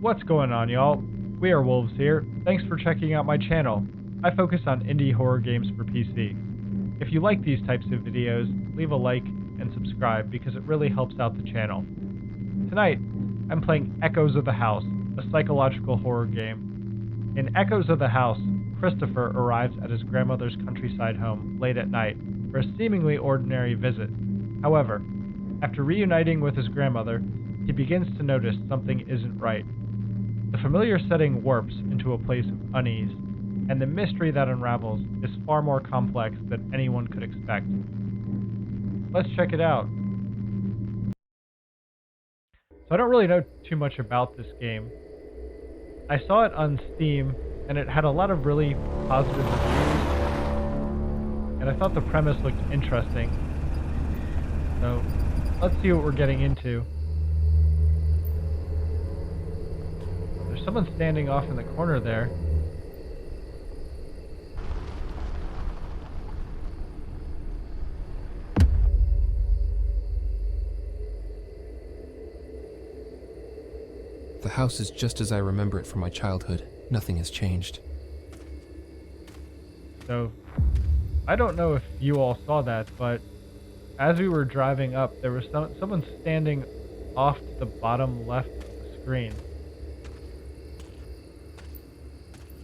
What's going on, y'all? We are Wolves here. Thanks for checking out my channel. I focus on indie horror games for PC. If you like these types of videos, leave a like and subscribe because it really helps out the channel. Tonight, I'm playing Echoes of the House, a psychological horror game. In Echoes of the House, Christopher arrives at his grandmother's countryside home late at night for a seemingly ordinary visit. However, after reuniting with his grandmother, he begins to notice something isn't right. The familiar setting warps into a place of unease, and the mystery that unravels is far more complex than anyone could expect. Let's check it out. So I don't really know too much about this game. I saw it on Steam, and it had a lot of really positive reviews, and I thought the premise looked interesting. So let's see what we're getting into. There's someone standing off in the corner there. The house is just as I remember it from my childhood. Nothing has changed. So, I don't know if you all saw that, but as we were driving up, there was someone standing off to the bottom left of the screen.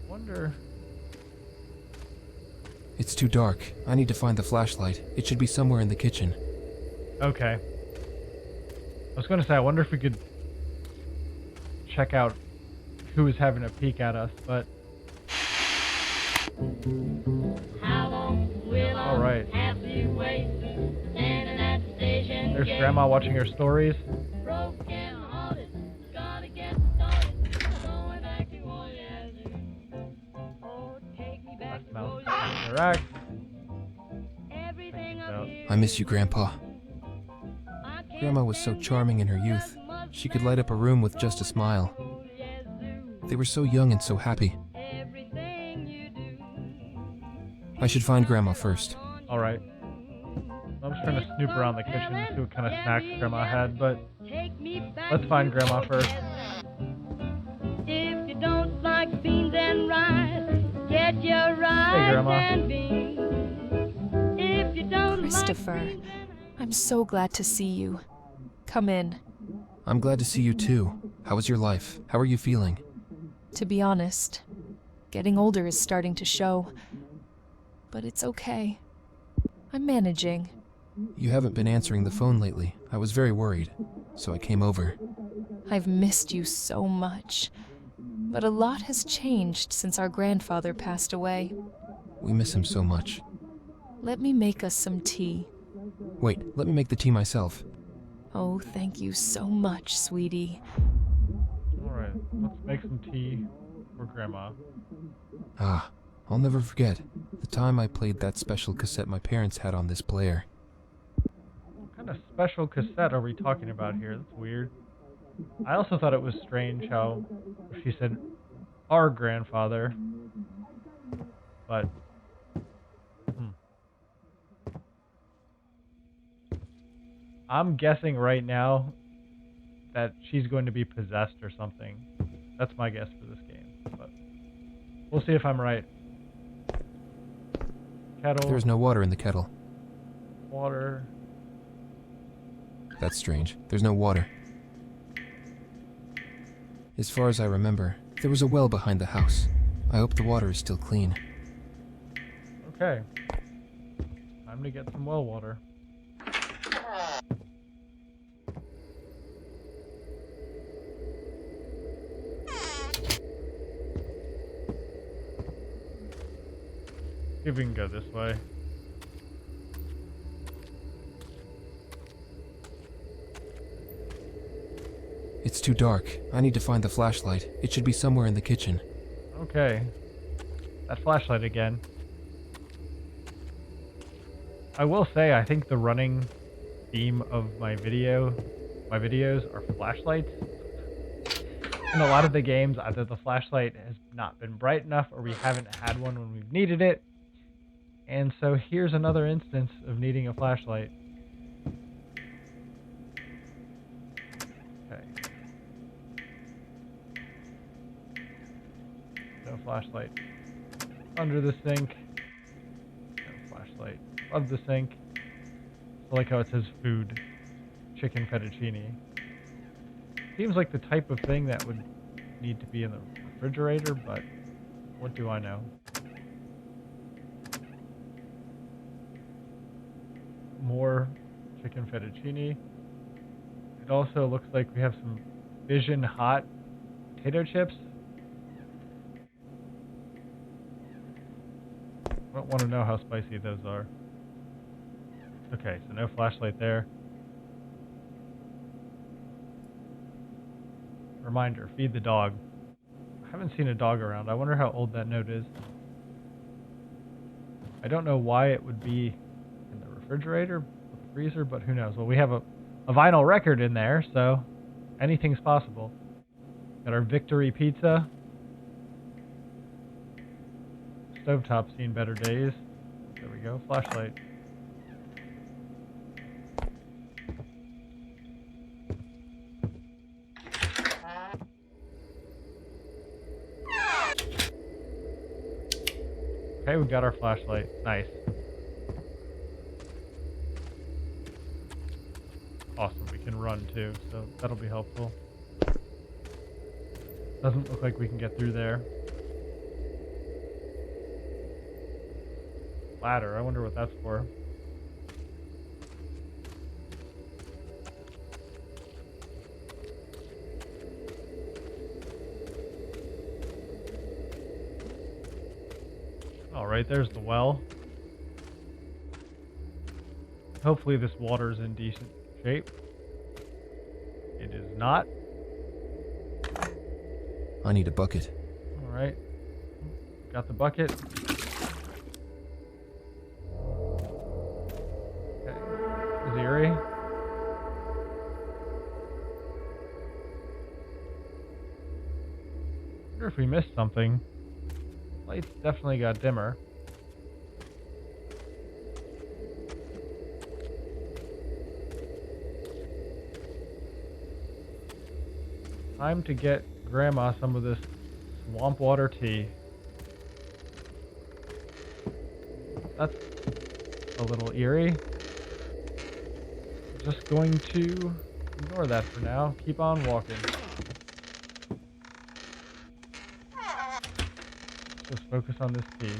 Wonder... It's too dark. I need to find the flashlight. It should be somewhere in the kitchen. Okay. I was gonna say, I wonder if we could check out who is having a peek at us, but... Alright. There's Grandma watching her stories. Mouse interact. I miss you, Grandpa. Grandma was so charming in her youth. She could light up a room with just a smile. They were so young and so happy. I should find Grandma first. Alright. I'm just trying to snoop around the kitchen to see what kind of snacks Grandma had, but let's find Grandma first. If you don't like beans and rice, get your rice Hey, Grandma. and beans. If you don't Christopher, I'm so glad to see you. Come in. I'm glad to see you too. How is your life? How are you feeling? To be honest, getting older is starting to show. But it's okay. I'm managing. You haven't been answering the phone lately. I was very worried, so I came over. I've missed you so much. But a lot has changed since our grandfather passed away. We miss him so much. Let me make us some tea. Wait, let me make the tea myself. Oh, thank you so much, sweetie. Alright, let's make some tea for Grandma. Ah, I'll never forget the time I played that special cassette my parents had on this player. What kind of special cassette are we talking about here? That's weird. I also thought it was strange how she said our grandfather, but I'm guessing right now that she's going to be possessed or something. That's my guess for this game, but we'll see if I'm right. Kettle. There's no water in the kettle. Water. That's strange. There's no water. As far as I remember, there was a well behind the house. I hope the water is still clean. Okay. Time to get some well water. See if we can go this way. It's too dark. I need to find the flashlight. It should be somewhere in the kitchen. Okay. That flashlight again. I will say, I think the running theme of my videos are flashlights. In a lot of the games, either the flashlight has not been bright enough or we haven't had one when we've needed it. And so here's another instance of needing a flashlight. Okay. flashlight. Under the sink. No flashlight. Above the sink. I like how it says food. Chicken fettuccine. Seems like the type of thing that would need to be in the refrigerator, but what do I know? More chicken fettuccine. It also looks like we have some Vision hot potato chips. I don't want to know how spicy those are. Okay, so no flashlight there. Reminder, feed the dog. I haven't seen a dog around. I wonder how old that note is. I don't know why it would be in the refrigerator, or the freezer, but who knows. Well, we have a vinyl record in there, so anything's possible. Got our Victory pizza. Stovetop's seen better days. There we go, flashlight. Okay, we got our flashlight. Nice. Awesome, we can run too, so that'll be helpful. Doesn't look like we can get through there. Ladder, I wonder what that's for. Alright, there's the well. Hopefully this water's in decent shape. It is not. I need a bucket. Alright. Got the bucket. Okay. Is eerie? Wonder if we missed something. Lights definitely got dimmer. Time to get Grandma some of this swamp water tea. That's a little eerie. Just going to ignore that for now. Keep on walking. Just focus on this tea.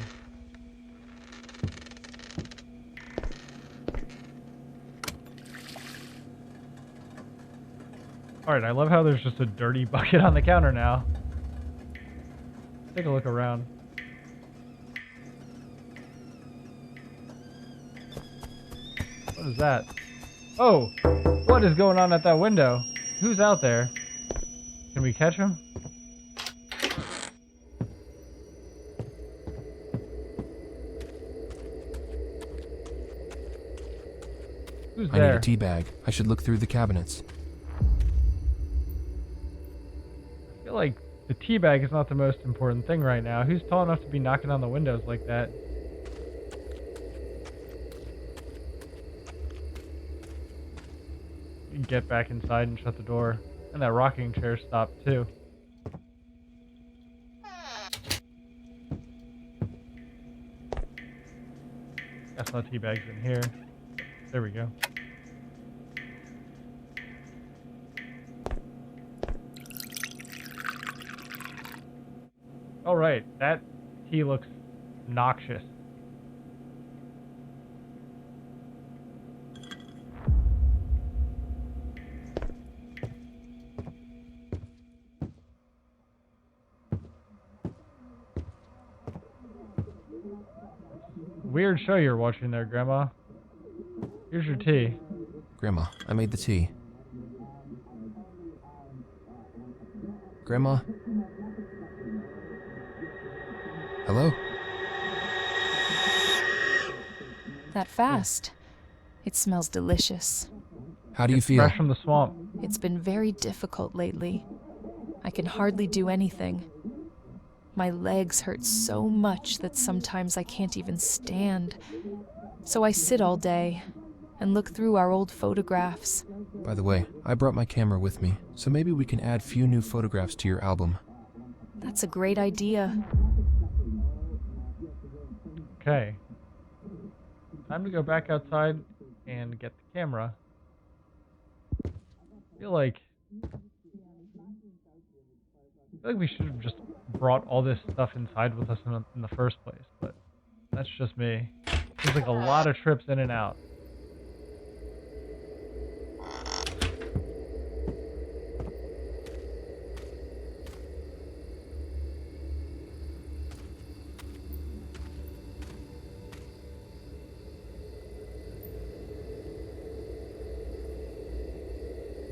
Alright, I love how there's just a dirty bucket on the counter now. Take a look around. What is that? Oh! What is going on at that window? Who's out there? Can we catch him? Who's I there? need a tea bag. I should look through the cabinets. I feel like the tea bag is not the most important thing right now. Who's tall enough to be knocking on the windows like that? You can get back inside and shut the door. And that rocking chair stopped too. I saw tea bags in here. There we go. Alright, that tea looks noxious. Weird show you're watching there, Grandma. Here's your tea. Grandma, I made the tea. Grandma? Hello? That fast. It smells delicious. How do you feel? Fresh from the swamp. It's been very difficult lately. I can hardly do anything. My legs hurt so much that sometimes I can't even stand. So I sit all day and look through our old photographs. By the way, I brought my camera with me, so maybe we can add few new photographs to your album. That's a great idea. Okay. Time to go back outside and get the camera. I feel like we should have just brought all this stuff inside with us in the first place, but that's just me. Seems like a lot of trips in and out.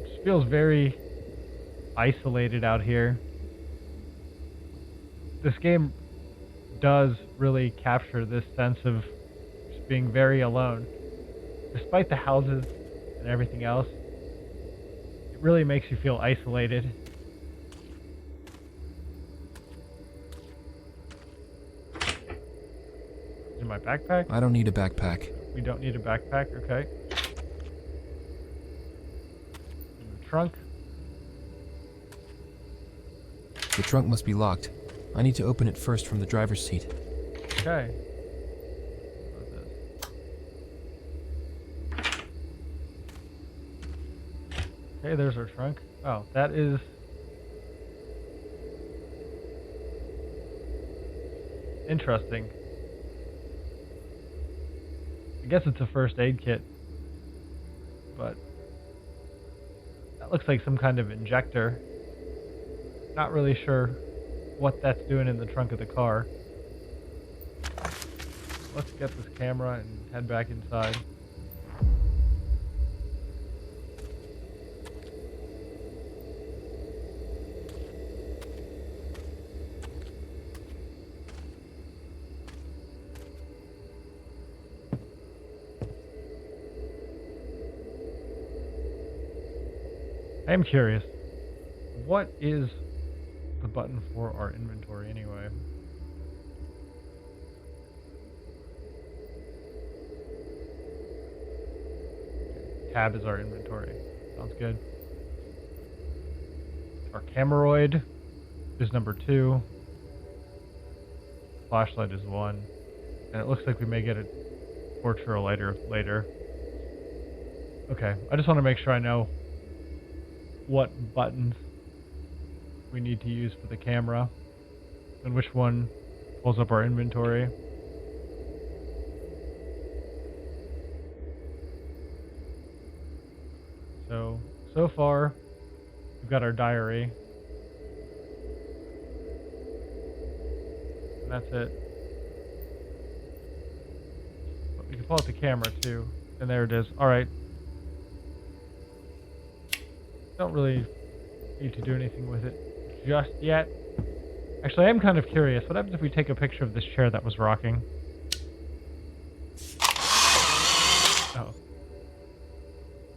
It feels very isolated out here. This game does really capture this sense of just being very alone. Despite the houses and everything else, it really makes you feel isolated. In my backpack? I don't need a backpack. We don't need a backpack, okay. In the trunk. The trunk must be locked. I need to open it first from the driver's seat. Okay. Okay, there's our trunk. Oh, that is... interesting. I guess it's a first aid kit. But... that looks like some kind of injector. Not really sure what that's doing in the trunk of the car. Let's get this camera and head back inside. I am curious. What is the button for our inventory anyway? Tab is our inventory. Sounds good. Our cameroid is number 2. Flashlight is 1. And it looks like we may get a torch or a lighter later. Okay, I just want to make sure I know what buttons we need to use for the camera and which one pulls up our inventory. So far we've got our diary and that's it, but we can pull out the camera too, and there it is. Alright, don't really need to do anything with it just yet. Actually, I am kind of curious. What happens if we take a picture of this chair that was rocking? Oh.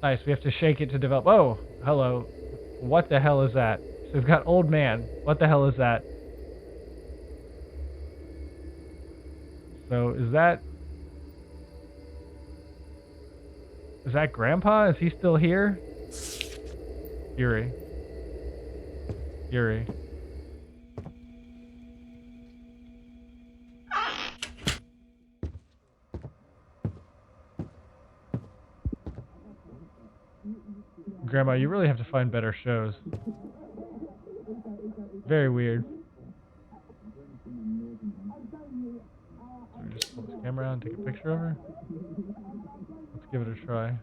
Nice, we have to shake it to develop. Oh, hello. What the hell is that? So we've got old man. What the hell is that? So is that Grandpa? Is he still here? Eerie. Eerie. Grandma, you really have to find better shows. Very weird. So we just pull this camera out and take a picture of her? Let's give it a try.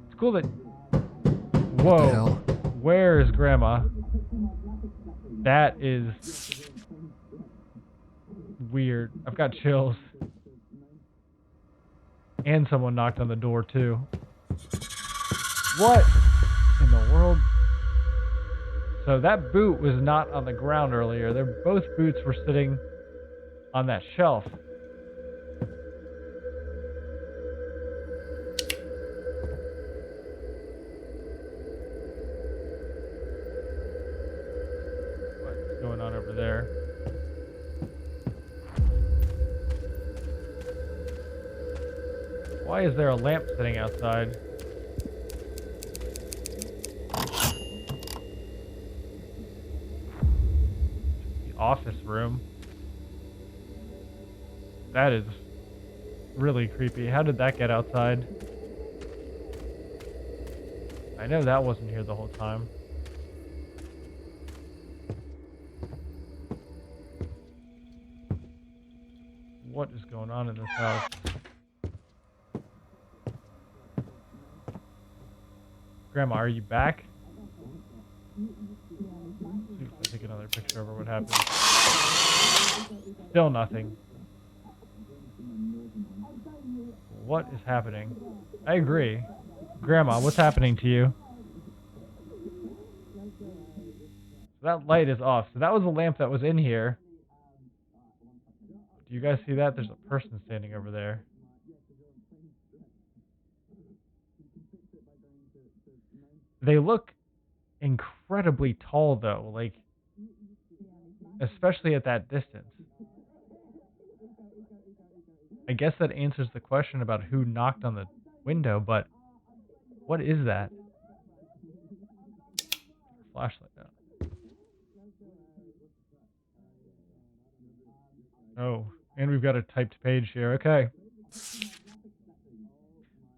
It's cool that... Whoa. What the hell? Where is Grandma? That is... weird. I've got chills. And someone knocked on the door too. What in the world? So that boot was not on the ground earlier. Both boots were sitting on that shelf. What's going on over there? Why is there a lamp sitting outside? The office room. That is really creepy. How did that get outside? I know that wasn't here the whole time. What is going on in this house? Grandma, are you back? See if I take another picture of her, what happens? Still nothing. What is happening? I agree. Grandma, what's happening to you? That light is off. So that was a lamp that was in here. Do you guys see that? There's a person standing over there. They look incredibly tall though, like, especially at that distance. I guess that answers the question about who knocked on the window, but what is that? Flashlight down. Oh, and we've got a typed page here. Okay.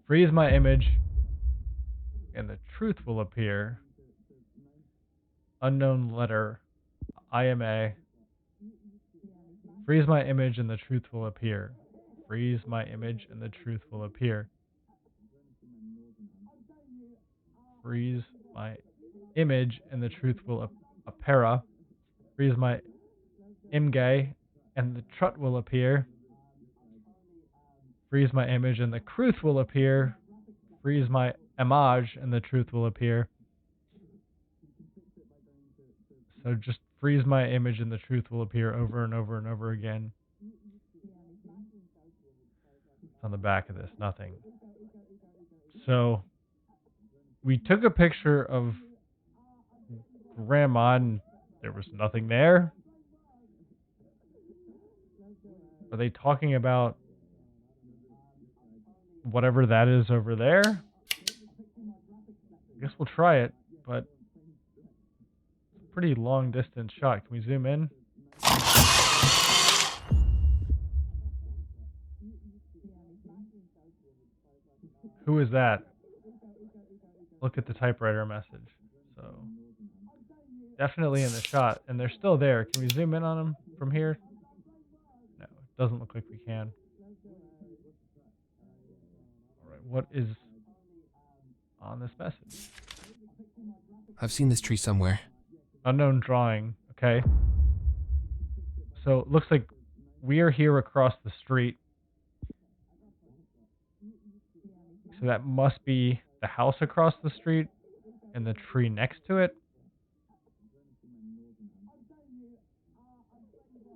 Freeze my image, and the truth will appear. Unknown letter. IMA. Freeze my image, and the truth will appear. Freeze my image, and the truth will appear. Freeze my image, and the truth will appear. Freeze my imge, and the trut will appear. Freeze my image, and the truth will appear. Freeze my image, and the truth will appear. So just freeze my image, and the truth will appear over and over and over again. On the back of this, nothing. So we took a picture of Grandma, and there was nothing there. Are they talking about whatever that is over there? I guess we'll try it, but it's a pretty long distance shot. Can we zoom in? Who is that? Look at the typewriter message. So definitely in the shot, and they're still there. Can we zoom in on them from here? No, it doesn't look like we can. All right, what is on this message? I've seen this tree somewhere. Unknown drawing. Okay. So it looks like we are here across the street. So that must be the house across the street and the tree next to it.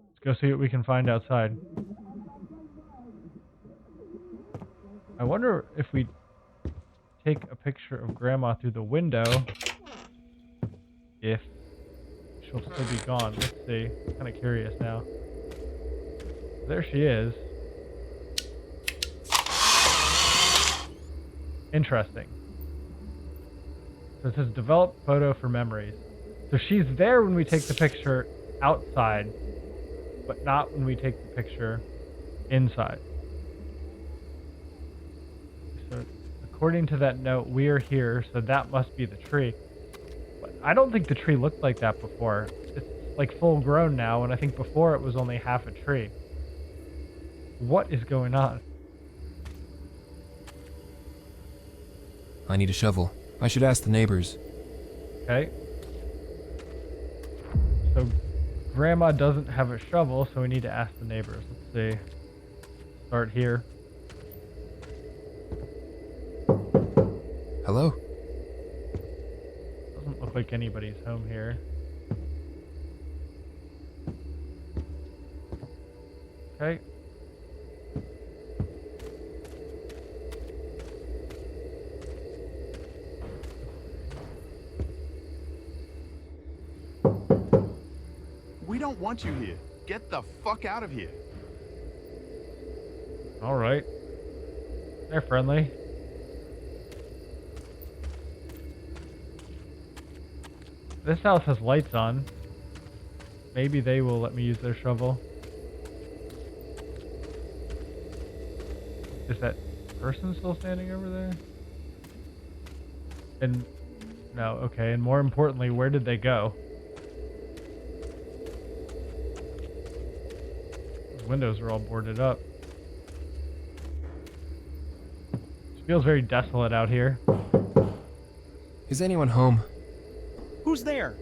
Let's go see what we can find outside. I wonder if we take a picture of Grandma through the window, if she'll still be gone. Let's see. I'm kind of curious now. There she is. Interesting. So it says develop photo for memories. So she's there when we take the picture outside, but not when we take the picture inside. So according to that note, we are here, so that must be the tree. But I don't think the tree looked like that before. It's like full grown now, and I think before it was only half a tree. What is going on? I need a shovel. I should ask the neighbors. Okay. So Grandma doesn't have a shovel, so we need to ask the neighbors. Let's see. Start here. Hello? Doesn't look like anybody's home here. Okay. We don't want you here. Get the fuck out of here. All right. They're friendly. This house has lights on. Maybe they will let me use their shovel. Is that person still standing over there? And no, okay, and more importantly, where did they go? The windows are all boarded up. It feels very desolate out here. Is anyone home? Who's there?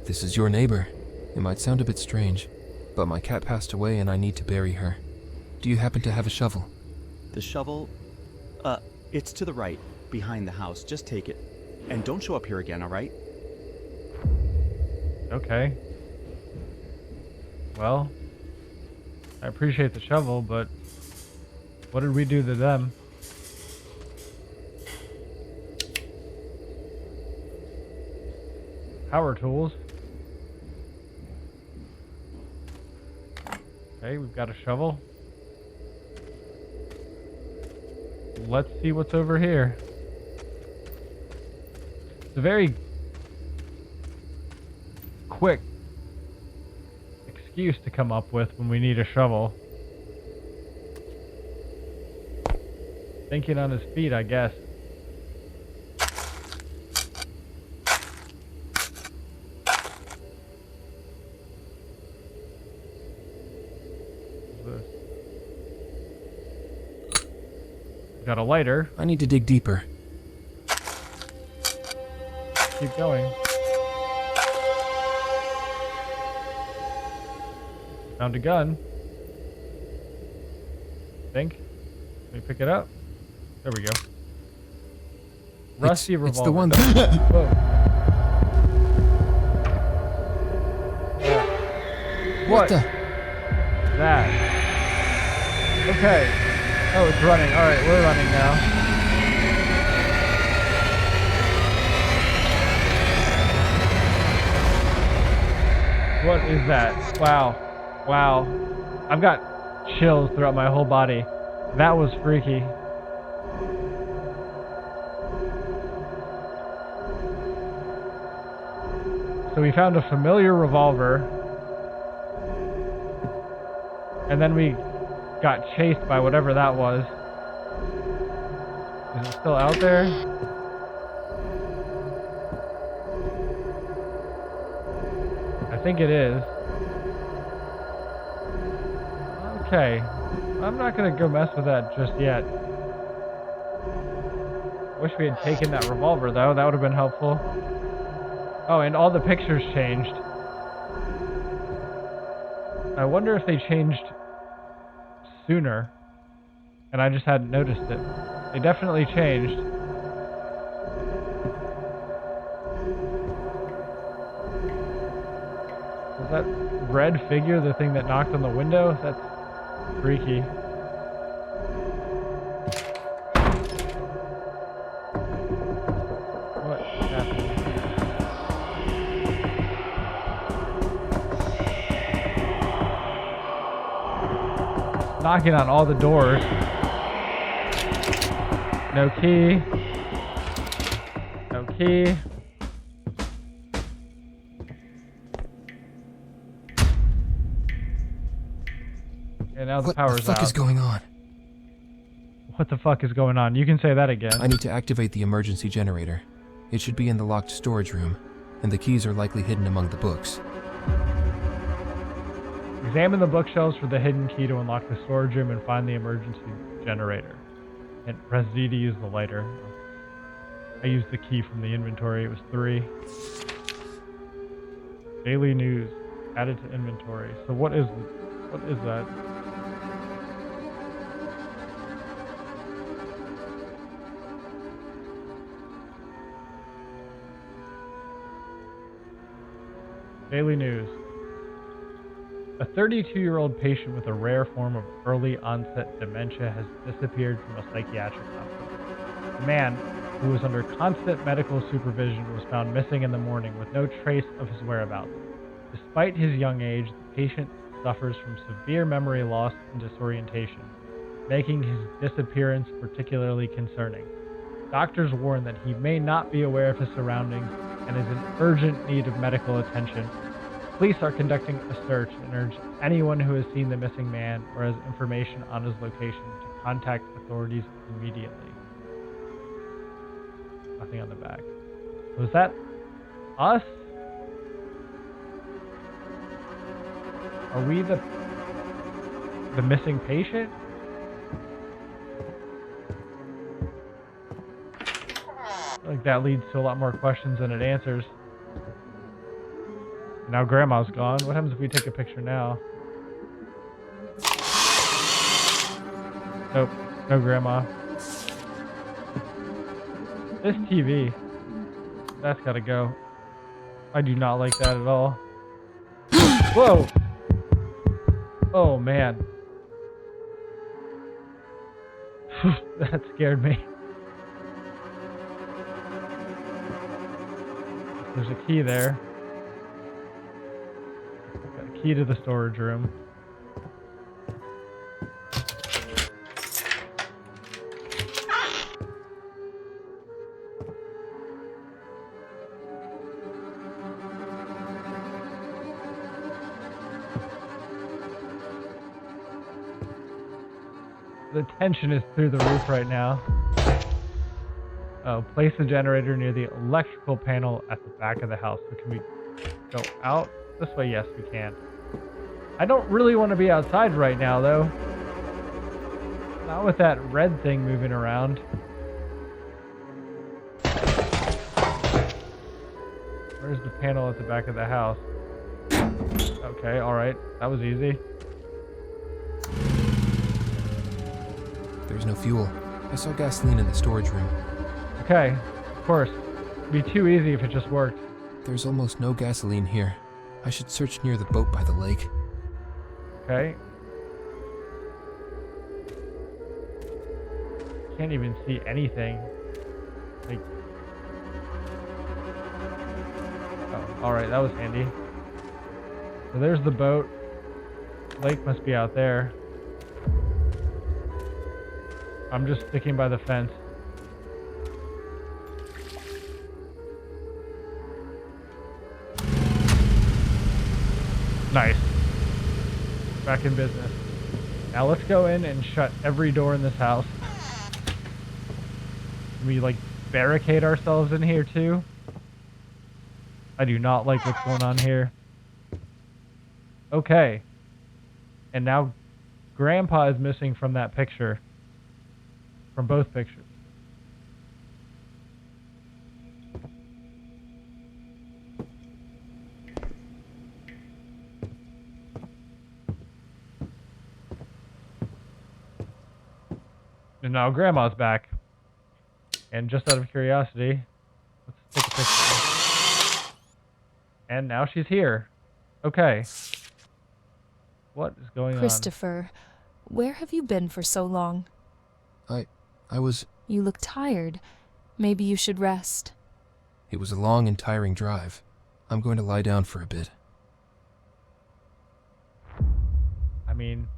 This is your neighbor. It might sound a bit strange, but my cat passed away and I need to bury her. Do you happen to have a shovel? The shovel? It's to the right, behind the house. Just take it. And don't show up here again, alright? Okay. Well, I appreciate the shovel, but what did we do to them? Power tools. Okay, we've got a shovel. Let's see what's over here. It's a very quick excuse to come up with when we need a shovel. Thinking on his feet, I guess. Got a lighter. I need to dig deeper. Keep going. Found a gun. Think. Let me pick it up. There we go. Rusty revolver. It's the one Whoa. What the? That. Okay. Oh, it's running. Alright, we're running now. What is that? Wow. Wow. I've got chills throughout my whole body. That was freaky. So we found a familiar revolver. And then we got chased by whatever that was. Is it still out there? I think it is. Okay. I'm not gonna go mess with that just yet. Wish we had taken that revolver though, that would have been helpful. Oh, and all the pictures changed. I wonder if they changed sooner and I just hadn't noticed it. They definitely changed. Was that red figure the thing that knocked on the window? That's freaky. What happened? Knocking on all the doors. No key. No key. And now the power's out. What the fuck is going on? What the fuck is going on? You can say that again. I need to activate the emergency generator. It should be in the locked storage room, and the keys are likely hidden among the books. Examine the bookshelves for the hidden key to unlock the storage room and find the emergency generator. And press Z to use the lighter. I used the key from the inventory. It was 3. Daily news. Added to inventory. So what is that? Daily news. A 32-year-old patient with a rare form of early onset dementia has disappeared from a psychiatric hospital. The man, who was under constant medical supervision, was found missing in the morning with no trace of his whereabouts. Despite his young age, the patient suffers from severe memory loss and disorientation, making his disappearance particularly concerning. Doctors warn that he may not be aware of his surroundings and is in urgent need of medical attention. Police are conducting a search and urge anyone who has seen the missing man or has information on his location to Contact authorities immediately. Nothing on the back. Was that us? Are we the missing patient? I feel like that leads to a lot more questions than it answers. Now Grandma's gone. What happens if we take a picture now? Nope. No Grandma. This TV. That's gotta go. I do not like that at all. Whoa! Oh man. That scared me. There's a key there. Got a key to the storage room. The tension is through the roof right now. Oh, place the generator near the electrical panel at the back of the house. So can we go out this way? Yes, we can. I don't really want to be outside right now, though. Not with that red thing moving around. Where's the panel at the back of the house? Okay, alright. That was easy. There's no fuel. I saw gasoline in the storage room. Okay, of course. It'd be too easy if it just worked. There's almost no gasoline here. I should search near the boat by the lake. Okay. Can't even see anything. Like. Oh, alright, that was handy. So there's the boat. Lake must be out there. I'm just sticking by the fence. Nice. Back in business. Now let's go in and shut every door in this house. Can we like barricade ourselves in here too? I do not like what's going on here. Okay. And now Grandpa is missing from that picture. From both pictures. And now Grandma's back. And just out of curiosity, let's take a picture. And now she's here. Okay. What is going on? Christopher, where have you been for so long? I was... You look tired. Maybe you should rest. It was a long and tiring drive. I'm going to lie down for a bit. I mean,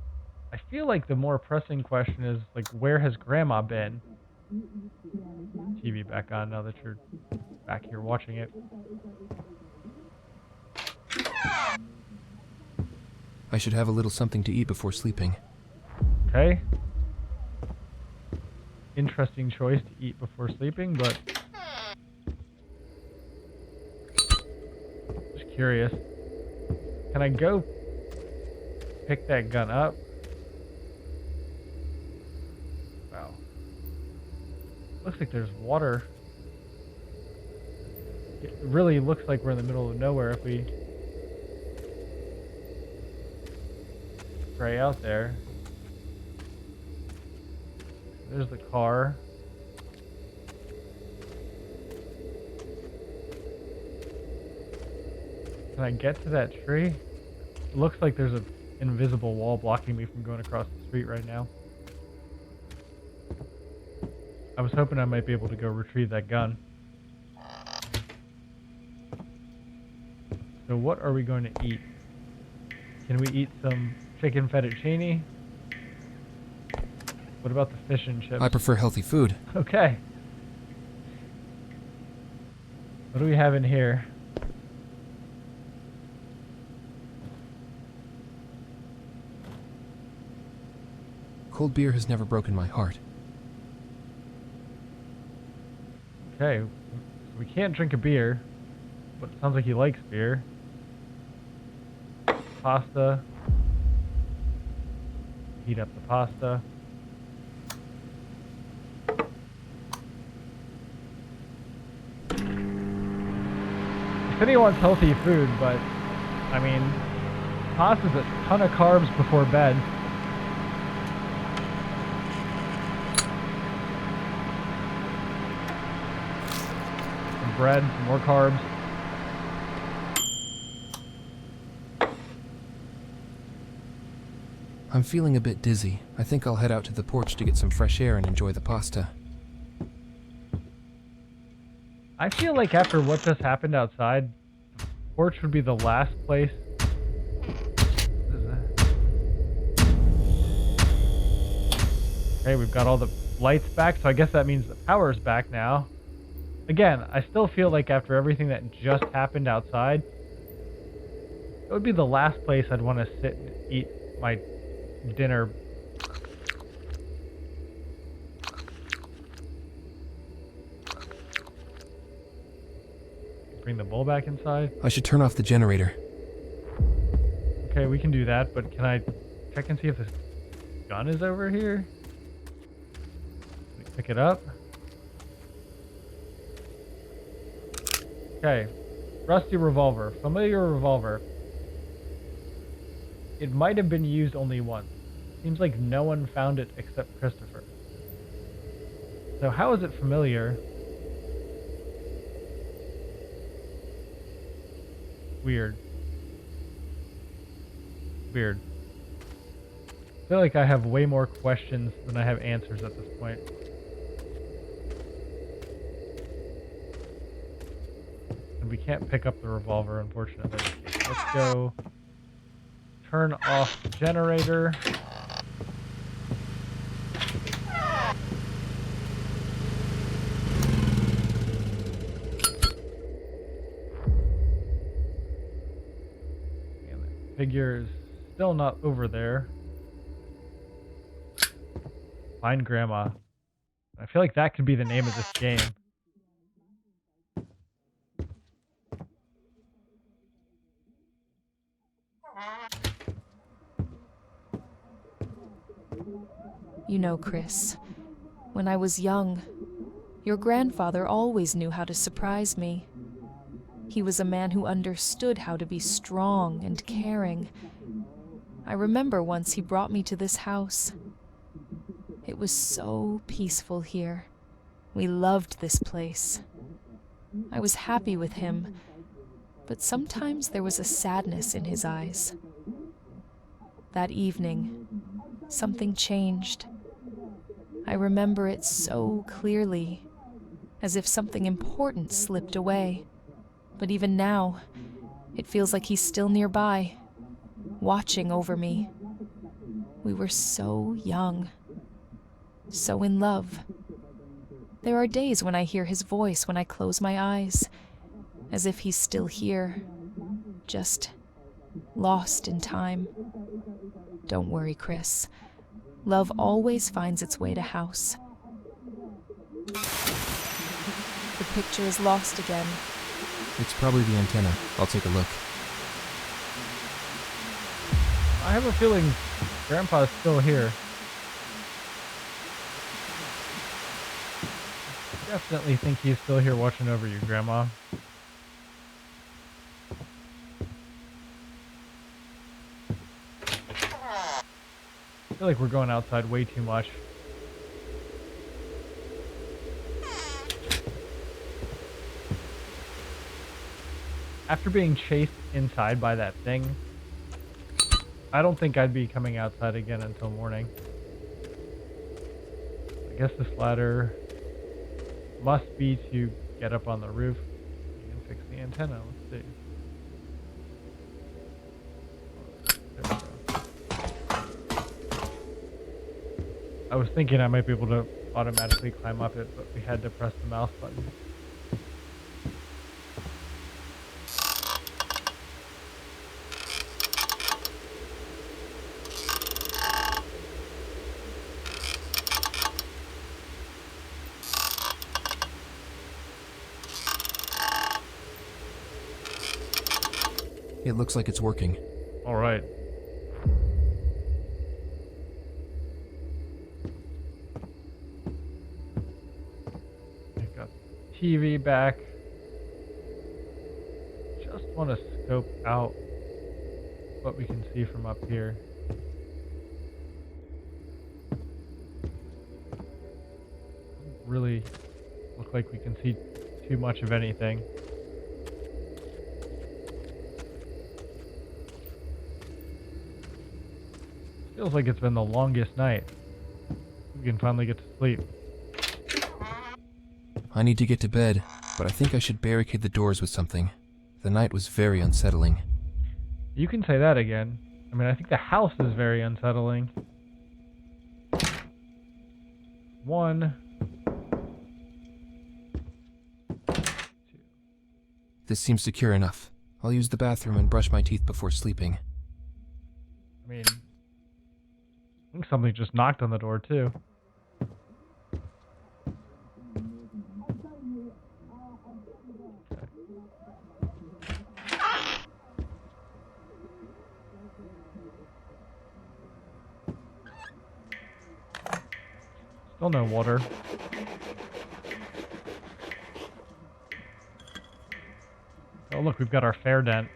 I feel like the more pressing question is, like, where has Grandma been? TV back on now that you're back here watching it. I should have a little something to eat before sleeping. Okay. Interesting choice to eat before sleeping, but just curious. Can I go pick that gun up? Wow. Looks like there's water. It really looks like we're in the middle of nowhere if we spray out there. There's the car. Can I get to that tree? It looks like there's an invisible wall blocking me from going across the street right now. I was hoping I might be able to go retrieve that gun. So what are we going to eat? Can we eat some chicken fettuccine? What about the fish and chips? I prefer healthy food. Okay. What do we have in here? Cold beer has never broken my heart. Okay, so we can't drink a beer, but it sounds like he likes beer. Pasta. Heat up the pasta. He said he wants healthy food, but I mean, pasta's a ton of carbs before bed. Some bread, some more carbs. I'm feeling a bit dizzy. I think I'll head out to the porch to get some fresh air and enjoy the pasta. I feel like after what just happened outside, the porch would be the last place. What is that? Okay, we've got all the lights back, so I guess that means the power's back now. Again, I still feel like after everything that just happened outside, it would be the last place I'd want to sit and eat my dinner. Bring the bowl back inside. I should turn off the generator. Okay, we can do that, but can I check and see if this gun is over here? Can we pick it up? Okay. Rusty revolver. Familiar revolver. It might have been used only once. Seems like no one found it except Christopher. So how is it familiar? Weird. Weird. I feel like I have way more questions than I have answers at this point. And we can't pick up the revolver, unfortunately. Let's go turn off the generator. Figure is still not over there. Find Grandma. I feel like that could be the name of this game. You know, Chris, when I was young, your grandfather always knew how to surprise me. He was a man who understood how to be strong and caring. I remember once he brought me to this house. It was so peaceful here. We loved this place. I was happy with him, but sometimes there was a sadness in his eyes. That evening, something changed. I remember it so clearly, as if something important slipped away. But even now, it feels like he's still nearby, watching over me. We were so young, so in love. There are days when I hear his voice when I close my eyes, as if he's still here, just lost in time. Don't worry, Chris. Love always finds its way to house. The picture is lost again. It's probably the antenna. I'll take a look. I have a feeling Grandpa's still here. Definitely think he's still here watching over you, Grandma. I feel like we're going outside way too much. After being chased inside by that thing, I don't think I'd be coming outside again until morning. I guess this ladder must be to get up on the roof and fix the antenna. Let's see. There we go. I was thinking I might be able to automatically climb up it, but we had to press the mouse button. It looks like it's working. All right. I got TV back. Just want to scope out what we can see from up here. Doesn't really look like we can see too much of anything. Feels like it's been the longest night. We can finally get to sleep. I need to get to bed, but I think I should barricade the doors with something. The night was very unsettling. You can say that again. I mean, I think the house is very unsettling. 1, 2. This seems secure enough. I'll use the bathroom and brush my teeth before sleeping. I mean, I think something just knocked on the door too. Still no water. Oh look, we've got our fair dent.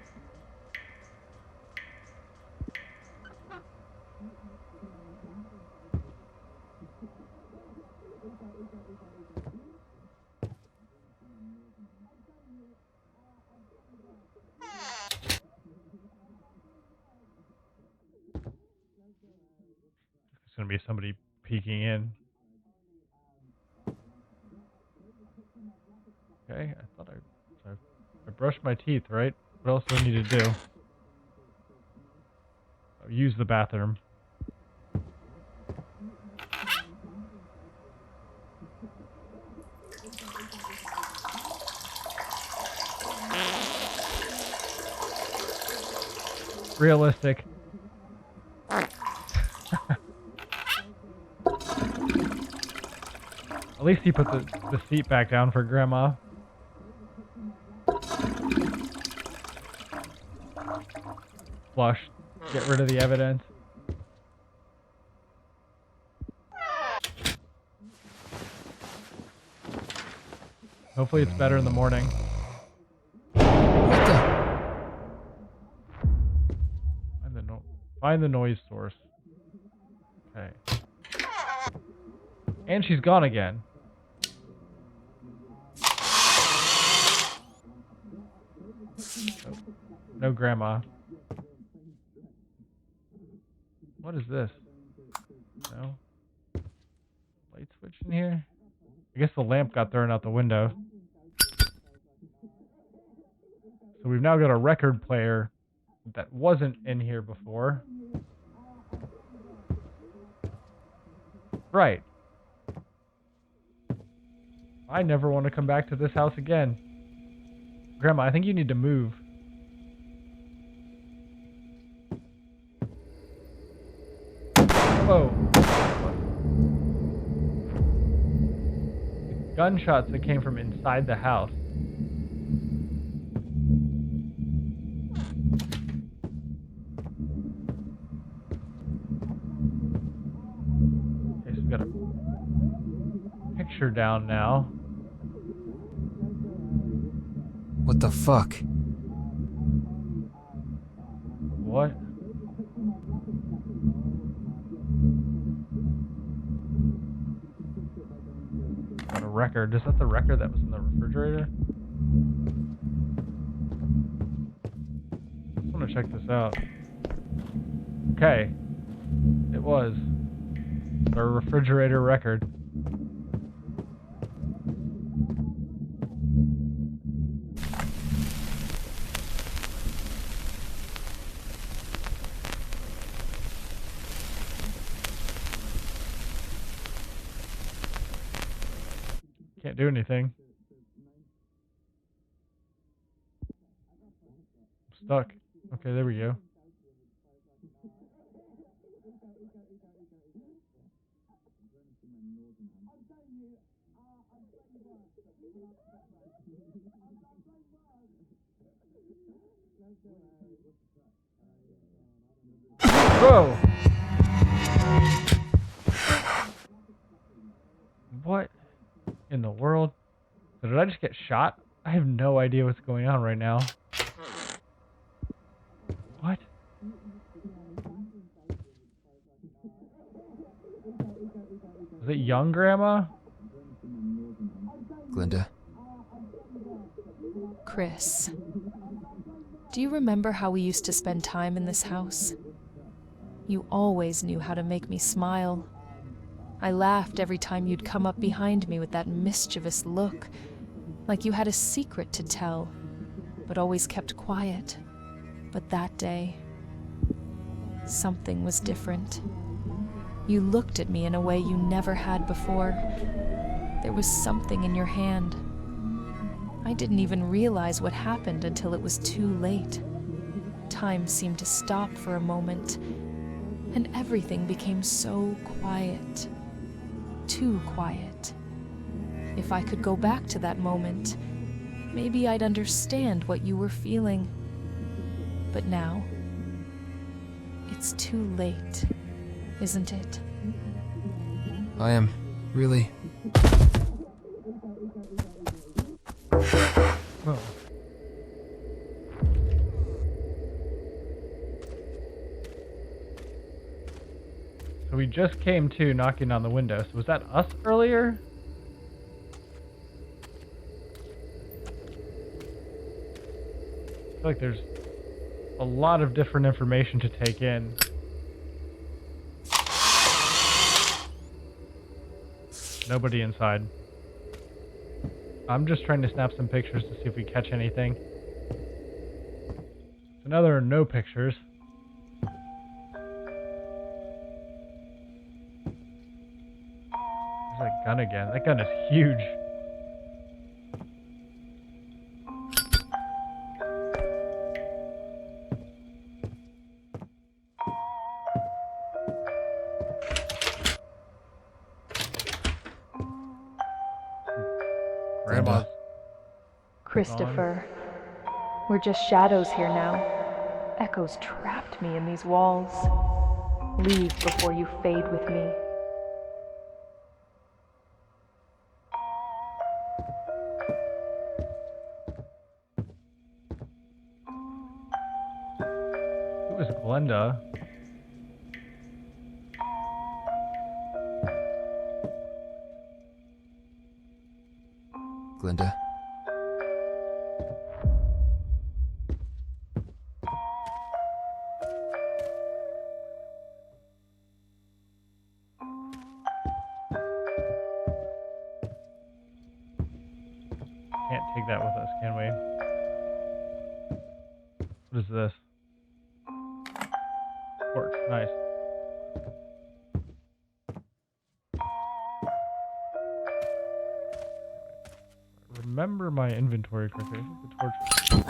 It's gonna be somebody peeking in. Okay, I thought I brushed my teeth, right? What else do I need to do? Oh, use the bathroom. Realistic. At least he put the seat back down for Grandma. Flush. Get rid of the evidence. Hopefully it's better in the morning. What the? Find the noise source. Okay. And she's gone again. Oh, no Grandma. What is this? No? Light switch in here? I guess the lamp got thrown out the window. So we've now got a record player that wasn't in here before. Right. I never want to come back to this house again. Grandma, I think you need to move. Whoa. Gunshots that came from inside the house. Okay, so we've got a picture down now. What the fuck? What? Got a record. Is that the record that was in the refrigerator? I just want to check this out. Okay. It was. It's our refrigerator record. Can't do anything. I'm stuck. Okay, there we go. Whoa! What in the world? So did I just get shot? I have no idea what's going on right now. What? Is it young grandma? Glinda, Chris, do you remember how we used to spend time in this house? You always knew how to make me smile. I laughed every time you'd come up behind me with that mischievous look, like you had a secret to tell, but always kept quiet. But that day, something was different. You looked at me in a way you never had before. There was something in your hand. I didn't even realize what happened until it was too late. Time seemed to stop for a moment, and everything became so quiet. Too quiet. If I could go back to that moment, maybe I'd understand what you were feeling. But now, it's too late, isn't it? I am really... Whoa. So we just came to knocking on the window. So was that us earlier? I feel like there's a lot of different information to take in. Nobody inside. I'm just trying to snap some pictures to see if we catch anything. So now there are no pictures. There's that gun again. That gun is huge. Grandma's Christopher, we're just shadows here now. Echoes trapped me in these walls. Leave before you fade with me. It was Glenda. Glinda. Can't take that with us, can we? What is this? Torch, nice. Remember my inventory correctly. I think the torch.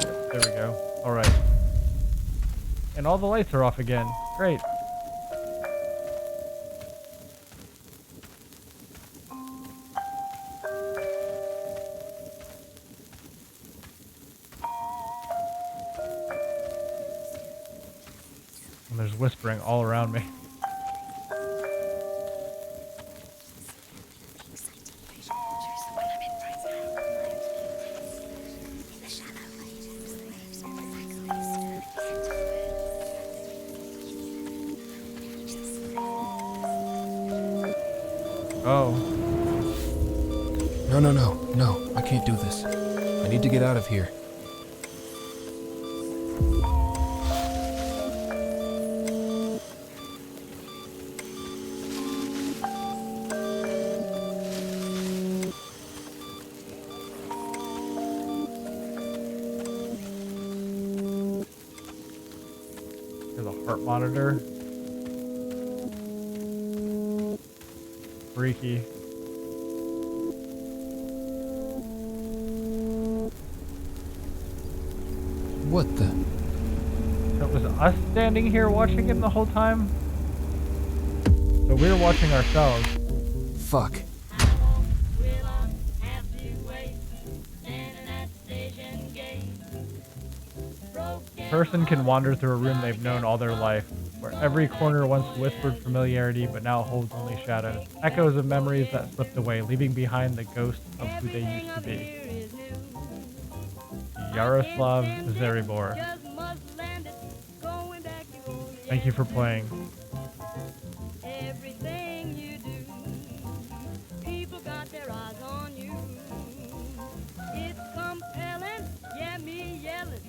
Yep, there we go. Alright. And all the lights are off again. Great. And there's whispering all around me. Oh. No, I can't do this. I need to get out of here. There's a heart monitor. Freaky. What the? That was us standing here watching him the whole time? So we were watching ourselves. Fuck. Broken person can wander through a room they've known all their life, where every corner once whispered familiarity but now holds only shadows, echoes of memories that slipped away, leaving behind the ghosts of who they used to be. Yaroslav Zaribor. Thank you for playing. Everything you do, people got their eyes on you. It's compelling, yeah, me yelling.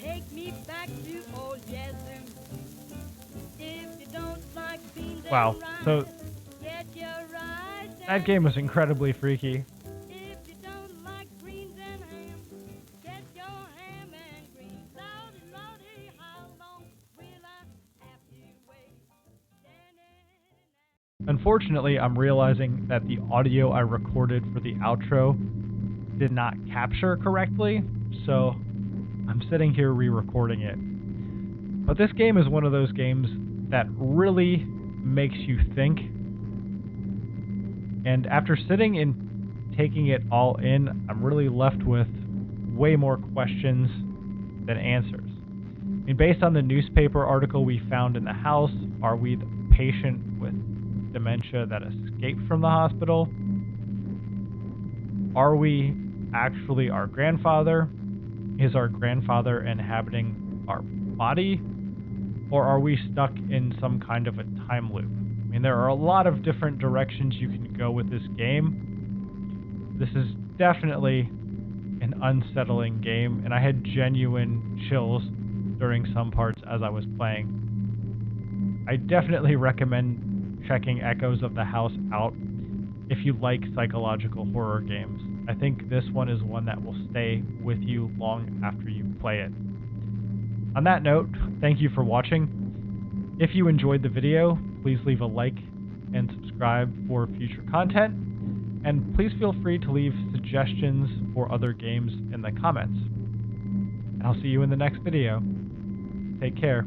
Take me back to old Yazoo. If you don't like beans and Wow, so rice, get your rice that and game was incredibly freaky. if you don't like greens and ham, get your ham and greens. Lordy, lordy, how long will I have to wait? Unfortunately, I'm realizing that the audio I recorded for the outro did not capture correctly, so I'm sitting here re-recording it. But this game is one of those games that really makes you think. And after sitting and taking it all in, I'm really left with way more questions than answers. I mean, based on the newspaper article we found in the house, are we the patient with dementia that escaped from the hospital? Are we actually our grandfather? Is our grandfather inhabiting our body? Or are we stuck in some kind of a time loop? I mean, there are a lot of different directions you can go with this game. This is definitely an unsettling game, and I had genuine chills during some parts as I was playing. I definitely recommend checking Echoes of the House out if you like psychological horror games. I think this one is one that will stay with you long after you play it. On that note, thank you for watching. If you enjoyed the video, please leave a like and subscribe for future content. And please feel free to leave suggestions for other games in the comments. And I'll see you in the next video. Take care.